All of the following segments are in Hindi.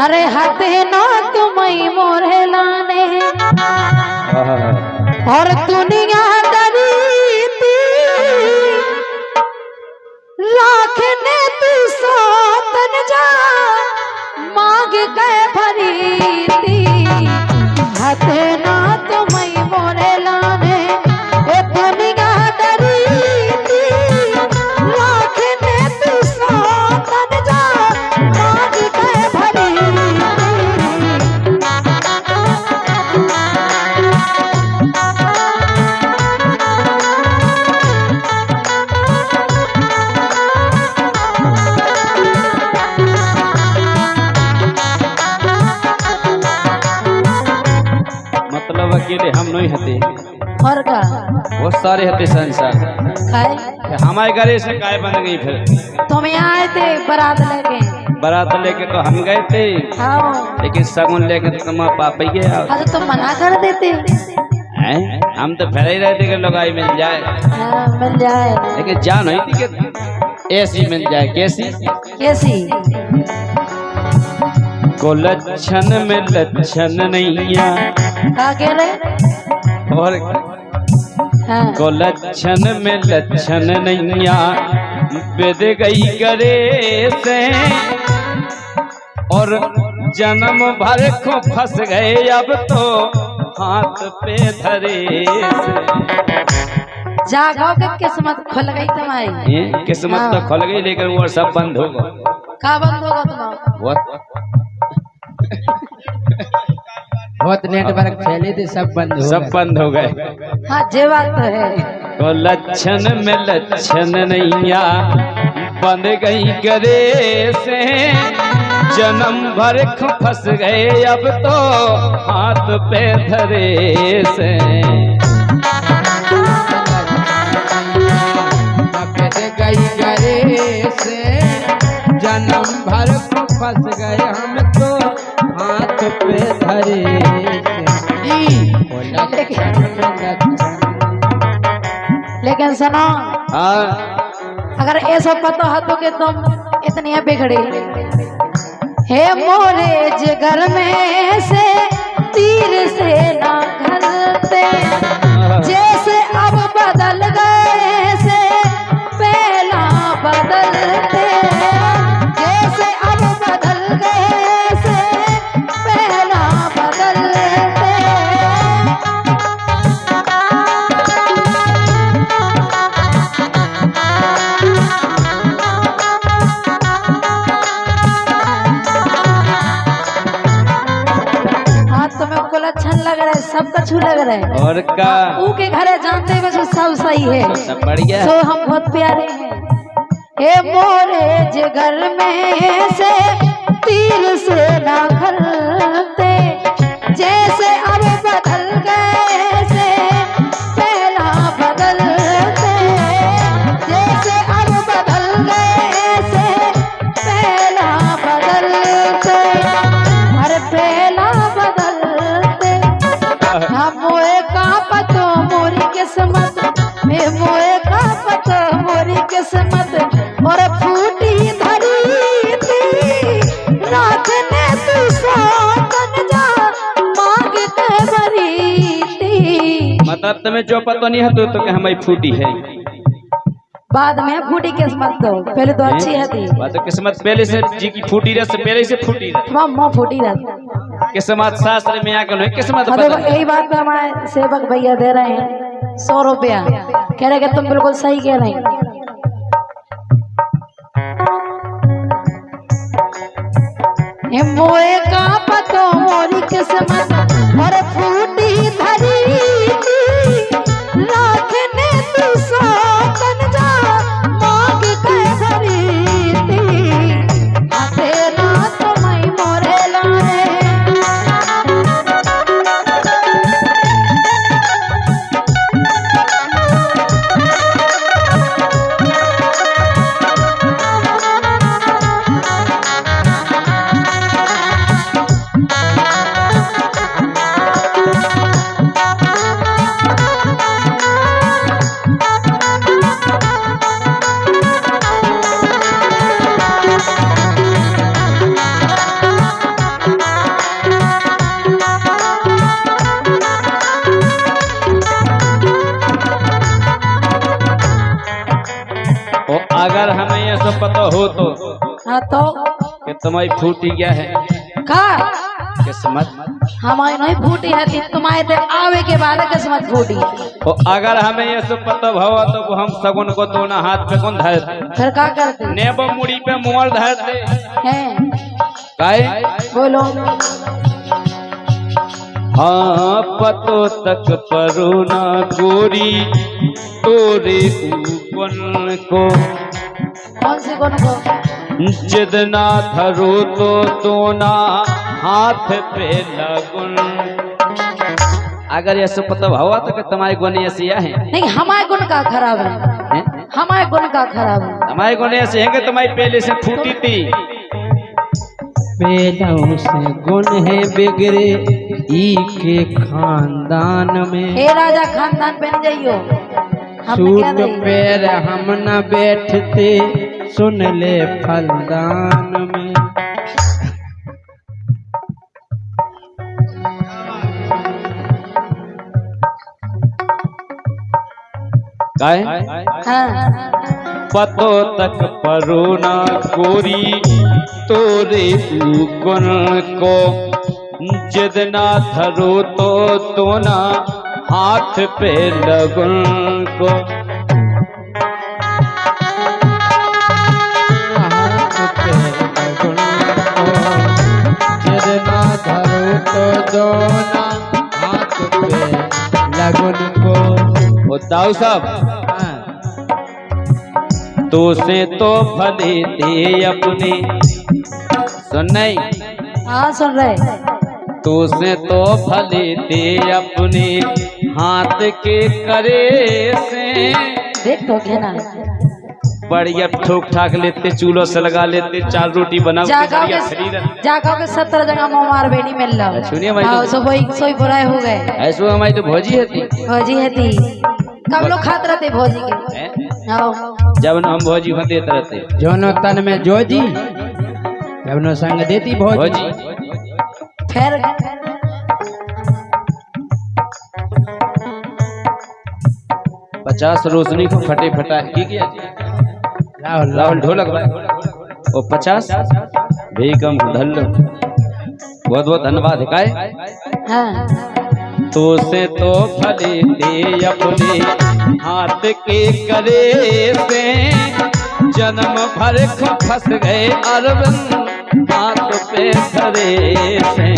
अरे हते ना तुम्हें मोरे लाने और दुनिया डरी थी राखने तू सोतन जा मांग के भरी थी हते ना तुम्हें मोरे लाने ए दुनिया डरी थी राखने तू सोतन जा मांग के भरी मतलब अकेले हम नहीं हते और का बहुत सारे हते संसार खाए हमारे घरे से काय बन गई फिर तुम यहाँ आए थे बारात लेके बारात लेके तो हम गए थे आओ लेकिन सगुन लेके तो तुम पापा ही गए हाँ तो तुम मना कर देते हैं हम तो फिर ही रहते कि लगाई मिल जाए हाँ, मिल जाए लेकिन जा नहीं थी कि ऐसी मिल जाए कैसी कैसी को लक्षण में लक्षण नहीं कहा कह रहे और हाँ को लक्षण में लक्षण नहीं बेद गई करे से और जन्म भर को फंस गए अब तो हाथ पे धरे से जागो के किस्मत खुल गई तुम्हारी ये किस्मत हाँ। तो खुल गई लेकिन वो सब बंद होगा कहा बंद होगा तुम्हारा बहुत नेटवर्क फैले थे सब बंद हो सब गए। बंद हो गए हाँ ये बात तो है तो लक्षण में लक्षण नहीं बंद गई करे से जन्म भर फंस गए अब तो हाथ पे धरे से गई गरे से जन्म भर को फंस गए हम तो हाथ पे धरे लेकिन सुनो हाँ अगर ऐसा पता है तो कि तुम इतनी बिगड़े हे मोरे जिगर में से तीर से ना घलते जैसे अब बदल गए से पहला बदलते जैसे अब बदल गए से पहला बदलते हाँ तुम्हें कुल अच्छा लग रहा है सब कछु लग रहा है और का ऊ के घरे जानते हुए जो सब सही है सब बढ़िया सो हम बहुत प्यारे हैं हे मोरे जिगर में से तीर से ना खलते जैसे अब बदल गए से पहला बदलते जैसे अब बदल गए से पहला बदलते अरे पहला बदलते हम मोए का पतो मोरी किस्मत मैं मोए का पतो मोरी किस्मत और फूटी धरी थी रात ने तू सोतन जा मांग के भरी थी मतलब तुम्हें जो पता नहीं है तो कि हमारी फूटी है बाद में फूटी किस्मत तो पहले तो अच्छी है थी बात तो किस्मत पहले से जी की फूटी रह से पहले से फूटी रह तुम्हारा मुँह फूटी रहती किस्मत शास्त्र में आकर नहीं किस्मत हाँ, देखो बदल यही बात पे हमारे सेवक भैया दे रहे हैं 100 रुपया कह रहे कि तुम बिल्कुल सही कह रहे हैं ये मोए का पतो मोरी किस्मत और फूटी धरी थी राखने तू सोतन जा मांग के धरी थी आते ना तुम्हें मोरे लाने हाँ तो कि तुम्हारी फूटी गया है का किस्मत। हमारी नहीं फूटी है थी, तुम्हारे ते आवे के बाद किस्मत फूटी। तो अगर हमें ये सब पता भवा तो हम सगुन को दोनों हाथ पे कौन धरते, फिर क्या करते नेबो मुड़ी पे मोर धरते हैं? काहे? बोलो। हाँ पतो तक परुना गोरी तोरे ऊपन को, कौन सी गुण को? जितना धरो तो दोना हाथ पे लगुन। अगर ये सब पता हुआ तो कि तुम्हारे गुण ऐसी है नहीं, हमारे गुण का खराब है, हमारे गुण का खराब है। तुम्हारे गुण ऐसे हैं कि तुम्हारी पहले से फूटी थी। पेलों से गुण है बिगड़े ई के खानदान में। हे राजा खानदान पे नहीं जाइयो, हमने क्या सूट नहीं। पैर हम न बैठते सुन ले फलदान में। काहे? हाँ पतो तक परुना गोरी तोरे गुण को, जितना धरो तो ना हाथ पे लगुन को। हाथ पे लगुन को, जितना धरो तो दोना हाथ पे लगुन को। ओ दाऊ साहब तो से तो भले थे अपने, सुन नहीं? हाँ सुन रहे। तो से तो भले थे अपने हाथ के करे से, देख तो क्या ना बढ़िया ठोक ठाक लेते, चूल्हों से लगा लेते, 4 रोटी बना के बढ़िया खरीद। जागा के 70 जगह मोमार बेनी मिल रहा। सुनिए भाई, हाँ, सो वही सोई बुराई हो गए। ऐसो हमारी तो भौजी है थी। भौजी है थी, कब लोग खाते रहते भौजी के। हैं? हाँ जब हम भौजी को देते रहते जोनो तन में जोजी, जब नो संग देती भौजी। भौजी। फिर 50 रोशनी को फटे फटा की किया जी? राहुल राहुल ढोलक भाई और 50 भी कम धन लो। बहुत बहुत धन्यवाद। है हाँ तो से तो फले दे अपने हाथ के करे से, जन्म भर को फंस गए अरविंद हाथ पे धरे से।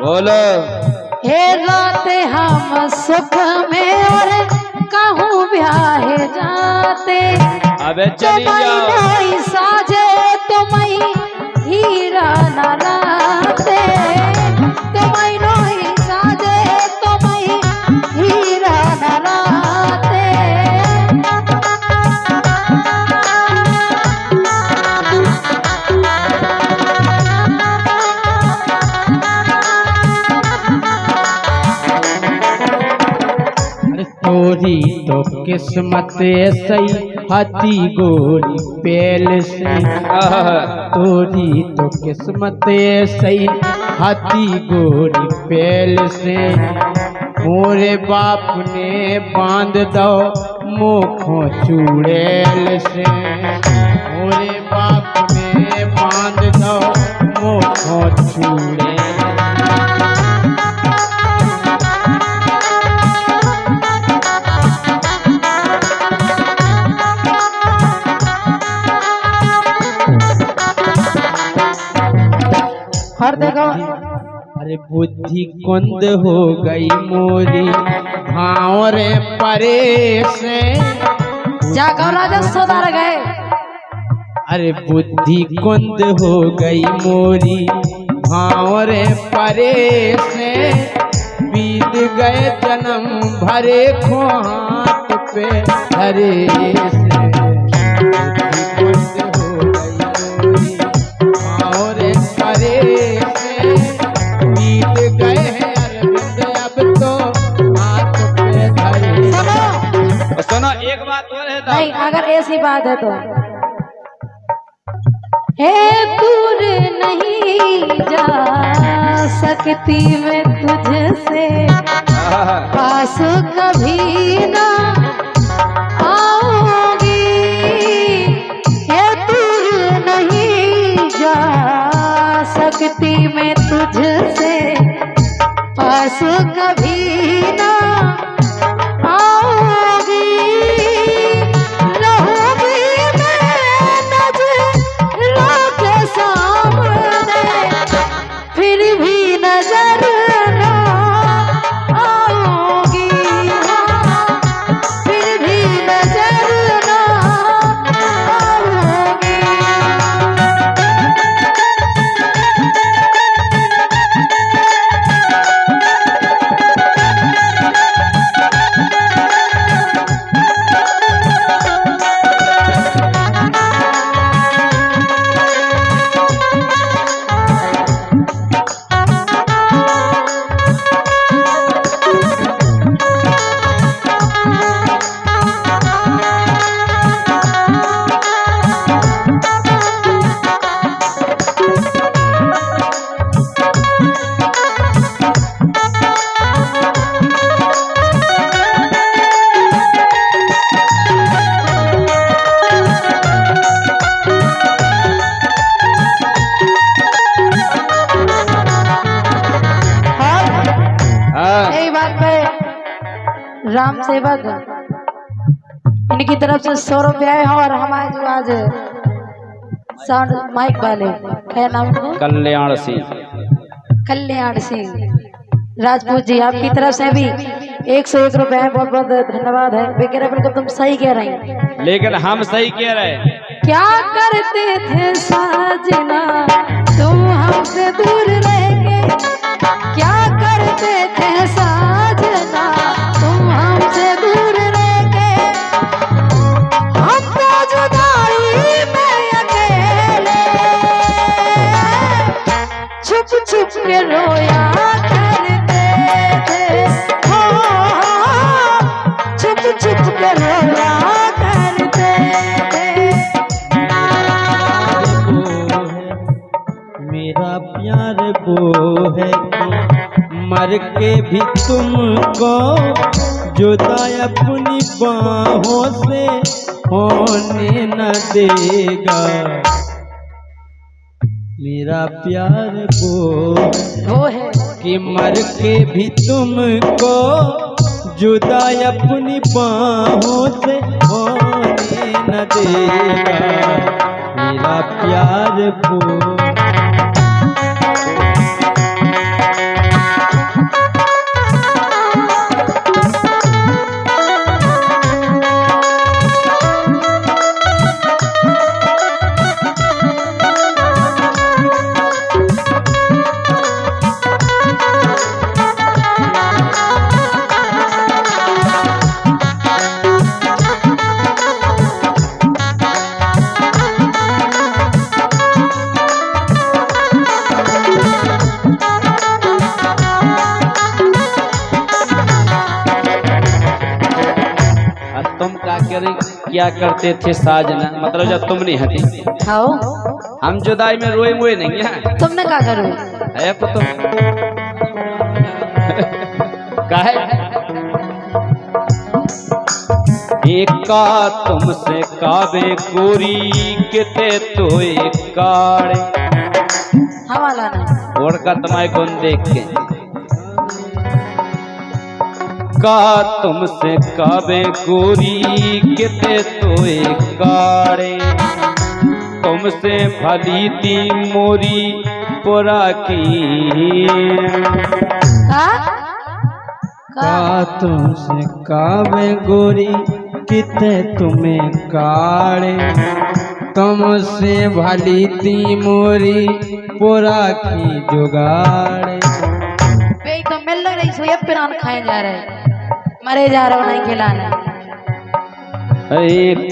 बोलो। हे रात हम सुख में और कहूँ ब्याहे जाते, अबे चली जाओ। तुम्हारी साजे तुम्हारी हीरा न लाते, तुम्हारी साजे तुम्हारी हीरा न लाते। तोरी तो किस्मत सही हाथी गोरी पेल से। तोरी तो किस्मत सही हाथी गोरी पेल से। मोरे बाप ने बांध दो मुखों चूड़ेल से। मोरे बाप ने बांध दो मुखों चूड़ेल। और देखो अरे बुद्धि कुंद हो गई मोरी भाव रे परे से। जाकर राजा सुधार गए। अरे बुद्धि कुंद हो गई मोरी भाव रे परे से। बीत गए जन्म भरे खो हाथ पे धरे से। बुद्धि कुंद हो गई मोरी भाव रे परे से। बीत गए हैं अरविंद अब तो हाथ पे धरे। सुनो सुनो एक बात और है नहीं, अगर ऐसी बात है तो हे दूर नहीं जा सकती मैं तुझसे, पास कभी ना आऊंगी। हे दूर नहीं जा सकती मैं तुझसे, पास कभी ना आऊंगी। रहूंगी मैं नज़रों के सामने, फिर भी नजर ना आऊंगी। फिर भी नजर ना आऊंगी। यही बात पे राम सेवक इनकी तरफ से 100 रुपया है। और हमारे जो आज साउंड माइक वाले क्या नाम है, कल्याण सिंह। कल्याण सिंह राजपूत जी, आपकी तरफ से भी 101 रुपया है। बहुत बहुत धन्यवाद है। बेकेरा बिल्कुल तुम सही कह रही हैं, लेकिन हम सही कह रहे हैं। क्या करते थे साजना तुम हमसे दूर रह के, क्या करते थे साजना तुम हमसे दूर रह के। हम तो जुदाई में अकेले छुप छुप के रोया करते थे। हो छुप छुप के रोया करते थे। मेरा प्यार वो है कि मर के भी तुमको जुदा अपनी बाहों से होने न देगा। मेरा प्यार वो है कि मर के भी तुमको जुदा अपनी बाहों से होने न देगा। मेरा प्यार वो क्या करते थे साजना, मतलब जब तुम नहीं हटी। हाँ हम जुदाई में रोए मुए नहीं है। तुमने क्या करो है तुम काहे एका तुमसे काबे गोरी किते तो एक काड़े हवाला ना और का तुम्हारे गुण देख के का तुमसे काबे गोरी किते तो एक काड़े तुमसे भली दी मोरी पुरा की का का तुमसे कावे गोरी किते तुम्हें काड़े, तुमसे भली ती मोरी पुरा की जुगाड़े। बे तो मिल लग रही सोया पिरान खाए जा रहे, मरे जा रहे हो नहीं खिलाने।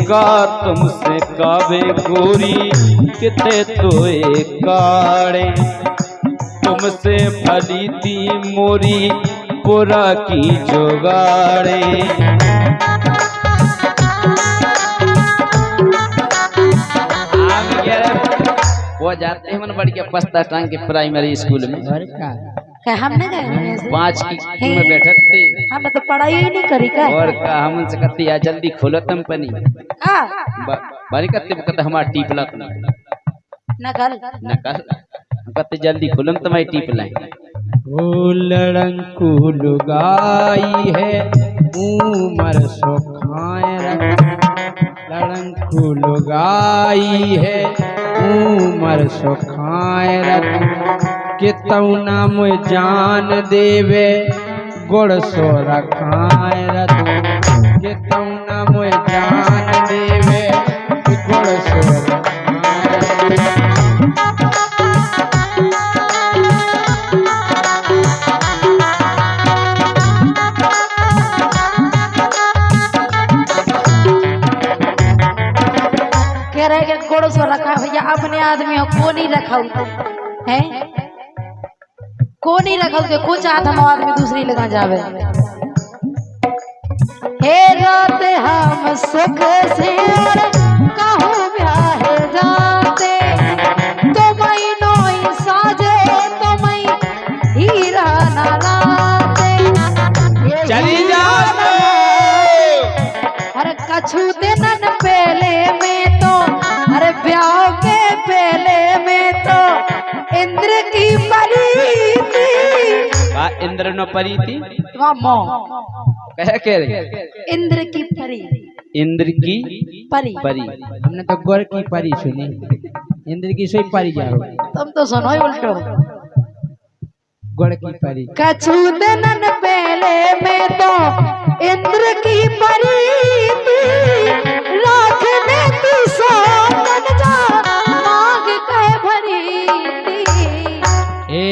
का तुमसे कावे गोरी किते तोए काड़े, तुमसे भली ती मोरी पुरा की जुगाड़े। वो जाते हैं मन बढ़िया बस्ता टांग के प्राइमरी स्कूल में। और का हम नहीं गए ऐसे? 5 की में बैठे थे हमने तो पढ़ाई ही नहीं करी का। और का हम उनसे कहते यार जल्दी खोलो कंपनी बारी कहते हमारा टीप लग नकल नकल कहते जल्दी खोलो तुम्हारी टीप लाए। ओ लड़ंकू लुगाई है उमर सुखाए रख, लड़ंकू लुगाई है उमर सुखाए रख, कि तौना मुझ जान देवे गुड़ सो रखाए रख, कि तौना मुझ जान देवे गुड़ सो रखाए रख। कह रहे कि गोड़ों से रखा भैया अपने आदमी हो को नहीं रखा है, को नहीं रखा के कुछ आदम आदमी दूसरी लगा जावे। हे रात हम सुख से कहूँ ब्याह जाते, तो मई नोई साजे तो मई हीरा ना लाते। चली जाओ अरे कछु दिन पहले में तो, अरे ब्याह के पहले में तो इंद्र की परी थी। का इंद्र न परी थी कह रहे इंद्र की परी, इंद्र की परी परी। हमने तो गोर की परी सुनी, इंद्र की सोई परी जा हो। तुम तो सुनो ही उल्टो। गोड़ की परी कछु दिन पहले में तो इंद्र की परी थी, राखने की सोचन जा मांग कह भरी थी। ए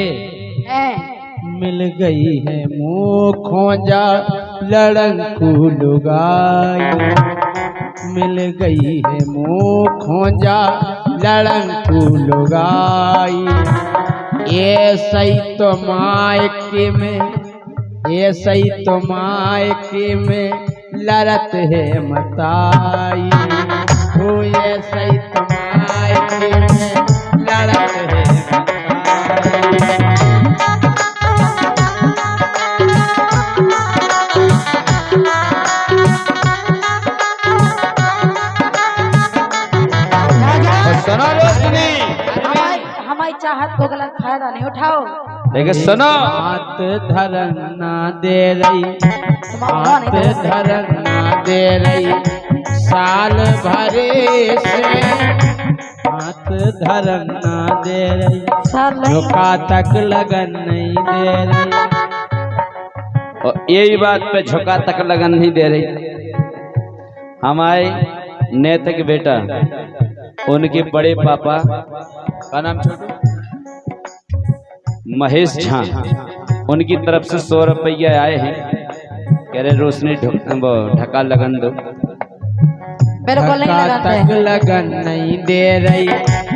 मिल गई है मुँह खोजा लड़ंकू लुगाई, मिल गई है मुँह खोजा लड़ंकू लुगाई। ये सही तो मायके में, ये सही तो मायके में लड़त है मताई, ओ ये सही तो मायके में लड़त है मताई। सुनो रोशनी, हमारी चाहत को गलत फायदा नहीं उठाओ। लेकिन सुनो हाथ धरन ना दे रही, हाथ धरन ना दे रही, साल भरे से हाथ धरन ना दे रही, झुका तक लगन नहीं दे रही। और यही बात पे झुका तक लगन नहीं दे रही। हमारे नैतिक बेटा उनके बड़े पापा का नाम छोटू महेश झा, उनकी तरफ से 100 रुपया आए हैं। कह रहे रोशनी ढका लगन दो। धक्का तक लगन नहीं दे रही,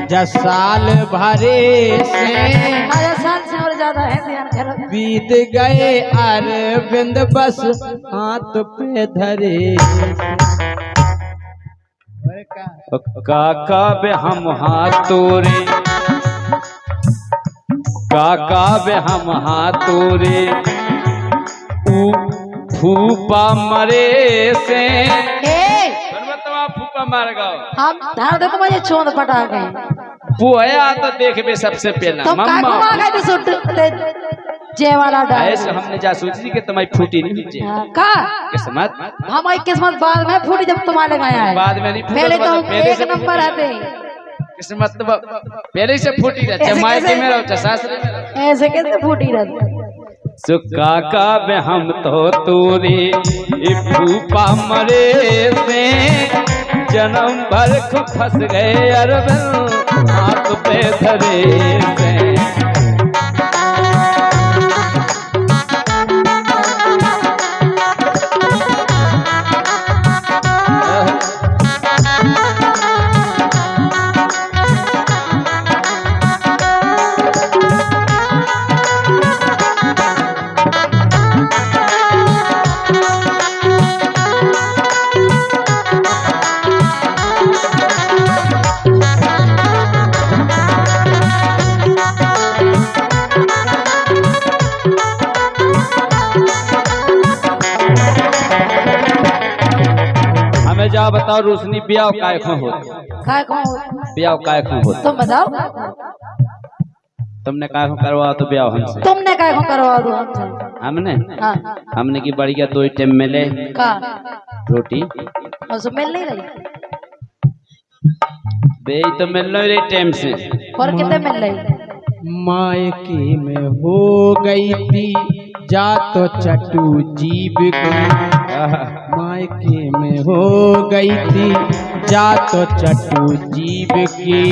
जस साल भरे से साल से और ज्यादा है, ध्यान करो। बीत गए अरविंद बस हाथ पे धरे। काका बे हम हाथोरे, काका बे हम हाथोरे, फूफा मरे से फूफा मार गो। हम धार दे तुम्हारे चोंद पटा गए। बुआ तो देख बे सबसे पहला तुम मम्मा काकू आ गए तो सुट जय वाला डाल। ऐसे हमने जा सोची कि तुम्हारी फूटी नहीं नीचे का किस्मत, हमारी किस्मत बाद में फूटी जब तुम्हारे गया है। बाद में नहीं फूटी, पहले तो हम पहले एक से नंबर आते। किस्मत तो पहले से फूटी रहती मायके में रहो सासरे में ऐसे कैसे फूटी रहती सुखा का बे हम तो तूरी फूफा मरे से जन्म भर को फंस गए अरब हाथ पे धरे से जा बताओ रोशनी ब्याह काय खो हो ब्याह काय खो हो तुम बताओ तुमने काय खो करवा तो ब्याह हमसे तुमने काय खो करवा दो हमसे हमने हाँ हमने की बढ़िया 2 टाइम मिले का रोटी और सब मिल नहीं रही बे तो मिल रही टाइम से और कितने मिल रही मायके में हो गई थी जा तो चटू जीव की मायके में हो गई थी जा तो चटू जीव की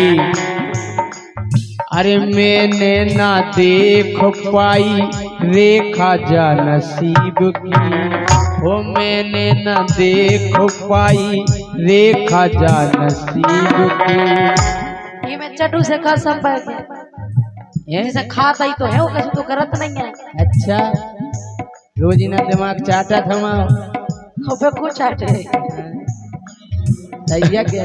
अरे मैंने ना देख पाई रेखा जा नसीब की ओ मैंने ना देख पाई रेखा जा नसीब की ये मैं चटू से खा संपर्क जैसे खाता ही तो है वो कैसे तो करत नहीं है अच्छा रोज ना दिमाग चाटा थमा पे कुछ चाटे सैया के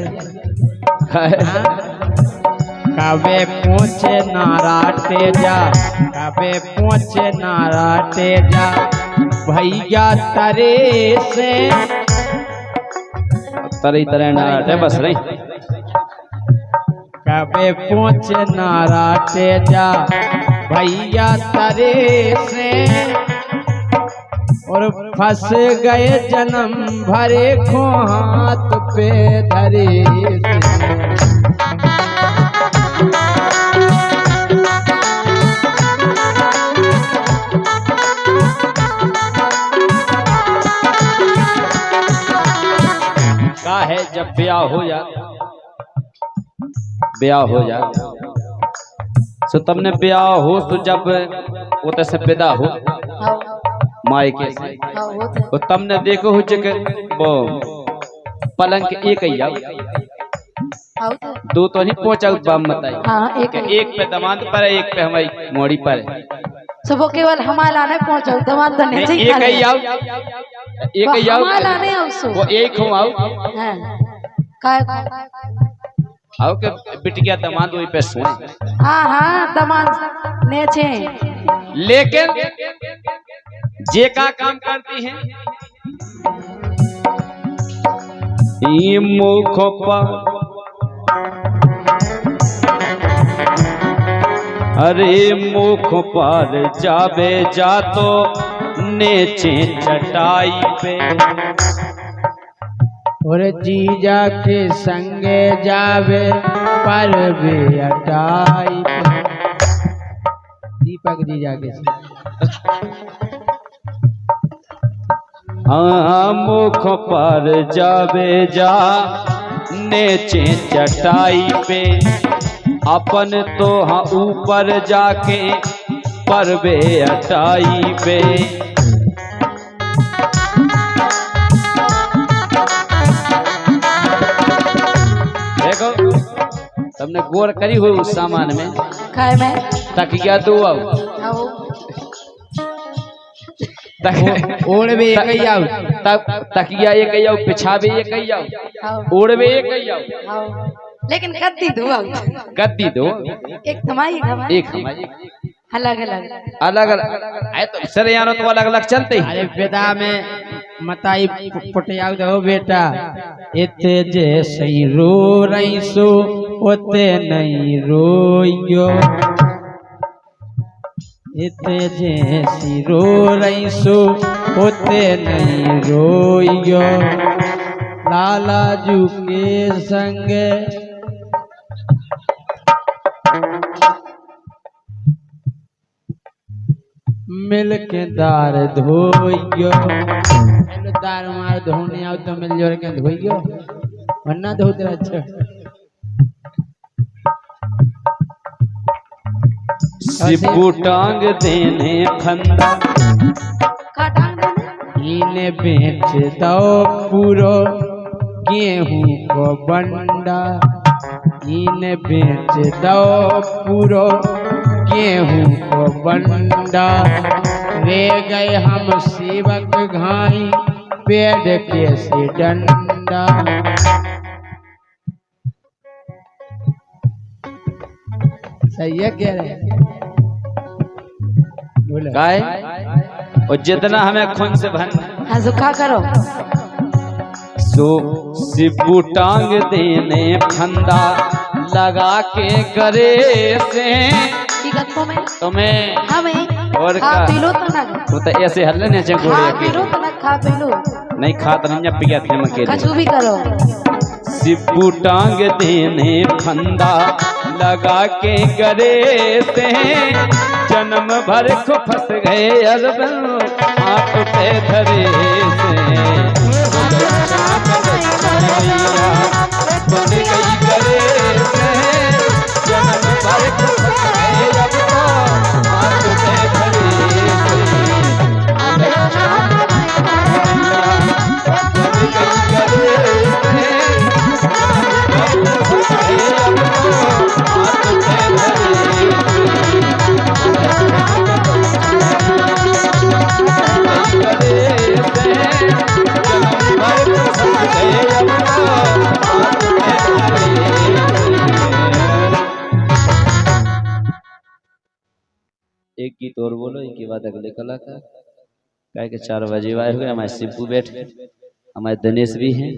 कबे पहुँचे नाराटे जा कबे पहुँचे नाराटे जा भैया तरे से तरह तरह नाराटे बस रही कबे पहुँचे नाराटे जा भैया तरे से और फंस गए जन्म भरे को हाथ पे धरे का है जब ब्याह हो जा तो तुमने ब्याह हो तो जब वो तैसे पैदा हो मायके से तो तुमने देखो हो जग वो पलंग के एक ही आओ दो तो नहीं पहुंचा बाम बताई हाँ एक पे दमाद पर है एक पे हमारी मोड़ी पर है सब वो केवल हमारा नहीं पहुंचा दमाद तो नहीं एक ही आओ एक ही आओ हमारा नहीं उसको वो एक हो आओ हैं काय आओ के बिटिया दमाद वही पे सोए हाँ हाँ दमाद नेचे लेकिन जे का काम करती हैं मुख पर अरे मुख पर जावे जा तो नेचे चटाई पे और जीजा के संगे जावे पर वे अटाई पे दीपक जीजा के संग मुख पर जावे जा नेचे चटाई पे अपन तो हाँ ऊपर जाके परवे अटाई पे देखो तुमने गौर करी हुई उस सामान में काय में तकिया दो आओ ओढ़वे एक ही आओ तकिया एक ही आओ पिछावे एक ही आओ ओढ़वे एक ही आओ लेकिन गद्दी दो गद्दी दो एक तुम्हारी एक हमारी अलग अलग अलग अलग आए तो सर यानो तो अलग अलग चलते ही अरे बेदा में मताई पटियाव दो बेटा इते जैसे रो रही सो ओते नहीं रोइयो इते जैसी रो रही सो ओते नहीं रोइयो लाला जू के संग मिल के दार धोइयो दार मार धोने आओ तो मिल जोड़ के धोइयो वरना धो तेरा अच्छा सिब्बू टांग देने फंदा का टांग देने इन्हें बेच दो पूरो गेहूं को बंडा इन्हें बेच दो पूरो गेहूं को बंडा ले गए हम सेवक घाई पेड़ के से डंडा सही है कह रहे हैं बोले गाय और जितना हमें खून से भरना हाँ सुखा करो सो सिब्बू टांग देने फंदा लगा के गरे से की गत्तों में तुम्हें हमें और खा का पी लो तो ना वो तो ऐसे हल्ले ने खा गोड़े पी के लो तो ना खा पी लो नहीं खाता नहीं पी गया थे मैं के कछु भी करो सिब्बू टांग देने फंदा लगा के गरे से जन्म भर को फंस गए अरब हाथ पे धरे से बन गई गरे से जन्म भर को फंस गए अब तो हाथ पे धरे से बन गई गरे से एक गीत और बोलो एक के बाद अगले कलाकार क्या के 4 बजे आए हुए हमारे सिब्बू बैठ हमारे दिनेश भी हैं।